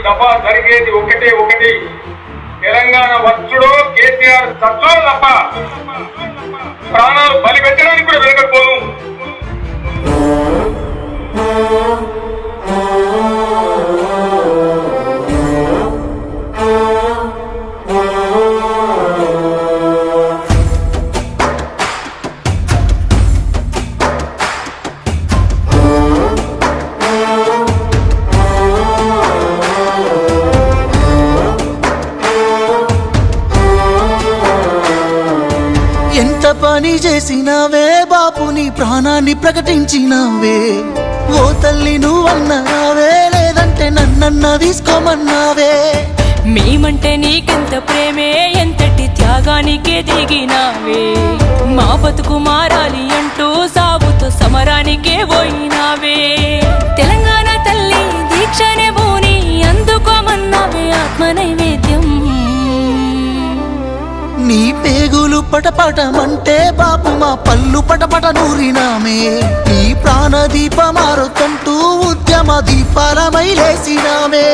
దఫా జరిగేది ఒకటి తెలంగాణ వచ్చుడో కేసీఆర్ సత్లో తప్ప ప్రాణాలు బలి పెట్టడానికి కూడా వెనకపోను. ఎంత పని చేసినావే బాపు, నీ ప్రాణాన్ని ప్రకటించినావే. ఓ తల్లి నువ్వన్నావే, లేదంటే నన్నన్న తీసుకోమన్నావే. మేమంటే నీకెంత ప్రేమే, ఎంతటి త్యాగానికే దిగినావే. మా బతుకు మారాలి అంటూ సాగుతో సమరానికే పోయినావే. తెలంగాణ తల్లి దీక్షనే భూని అందుకోమన్నావే ఆత్మ నైవేద్యం. నీ పేగులు పటపటమంటే బాపు మా పళ్ళు పటపట నూరినామే. నీ ప్రాణ దీపమారుతంటూ ఉద్యమ దీపాలమై లేసినామే.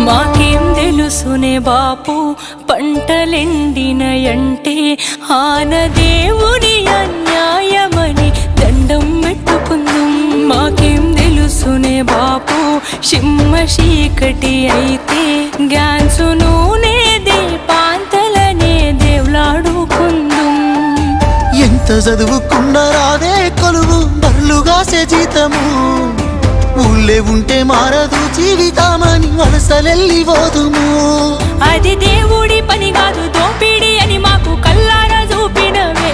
మాకేం తెలుసునే బాపు పంటలెండినయంటే ఆనదేవుని అన్యాయమని దండం పెట్టుకుందాం. మాకేం తెలుసునే బాపు సింహ చీకటి అయితే గ్యాన్సు నూనె దీపాంతలనే దేవులాడుకుందాం. ఎంత చదువుకున్న రాదే కొలువు బర్లుగాసే జీతము. ఊళ్ళే ఉంటే మారదు జీవితామని వలసలెల్లి పోదుము. అది దేవుడి పని కాదు దోపిడి అని మాకు కల్లారా చూపినవే.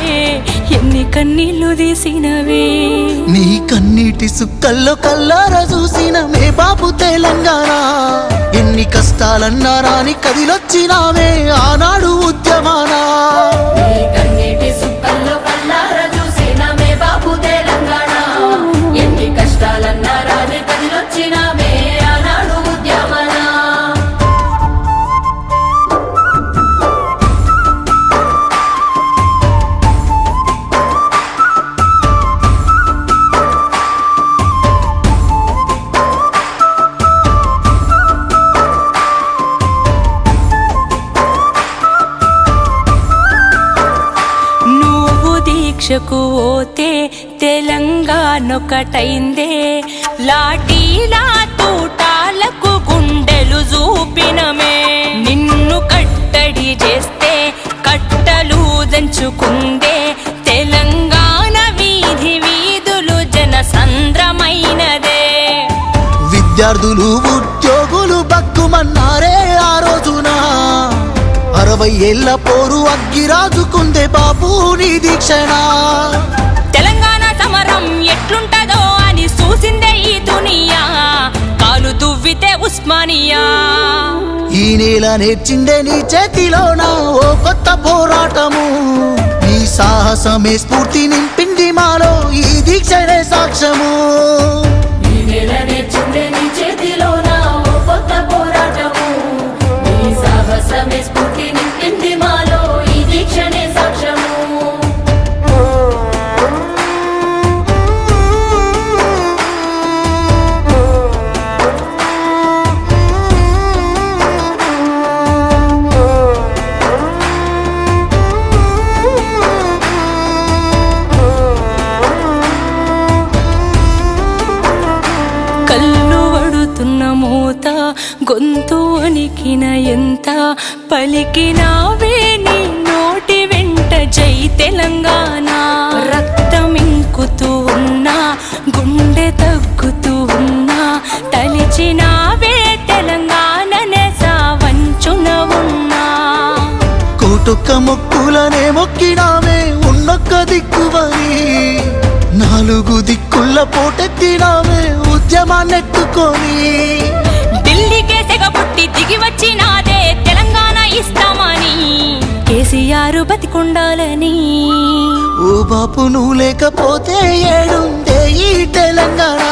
ఎన్ని కన్నీళ్లు తీసినవే. నీ కన్నీటి సుక్కల్లో కల్లారా చూసిన మే బాపు తెలంగాణ. ఎన్ని కష్టాలన్నారా నీ కదిలొచ్చినావే ఆనాడు ఉద్యమానా. దీక్షకు పోతే తెలంగాణొకటైందే. లాఠీలా తూటాలకు గుండెలు చూపినమే. నిన్ను కట్టడి చేస్తే కట్టలు దంచుకుందే. తెలంగాణ వీధి వీధులు జన సంద్రమైనదే. విద్యార్థులు ఉద్యోగులు బక్కుమన్నారే ఆ రోజున. 60 ఏళ్ల పోరు అగ్గిరాజుకుందే బాపు నీ దీక్షణ. తెలంగాణ సమరం ఎట్లుంటదో అని చూసిందే ఈ దునియా. కాలు దువ్వితే ఉస్మానియా. ఈ నేల నేర్చిందే నీ చేతిలోన ఓ కొత్త పోరాటము. నీ సాహసమే స్ఫూర్తి నింపింది మాలో ఈ దీక్షనే సాక్ష్యము. గొంతు వణికిన ఎంత పలికినావే నీ నోటి వెంట జై తెలంగాణ. రక్తమింకుతూ ఉన్నా గుండె తగ్గుతూ ఉన్నా తలిచినావే తెలంగాణనే సావంచున ఉన్నా. కోటొక్క మొక్కులనే మొక్కినావే ఉన్నొక్క దిక్కువని. 4 దిక్కుల పోటెత్తినావే ఉద్యమాన్నెత్తుకొని. ఢిల్లీకే సెగబుట్టి దిగి వచ్చినాదే తెలంగాణ ఇస్తామని కేసీఆర్ బతికుండాలని. ఓ బాపు నువ్వు లేకపోతే ఏడుందే ఈ తెలంగాణ,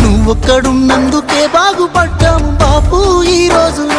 నువ్వొక్కడున్నందుకే బాగుపడ్డాము బాపు ఈ రోజున.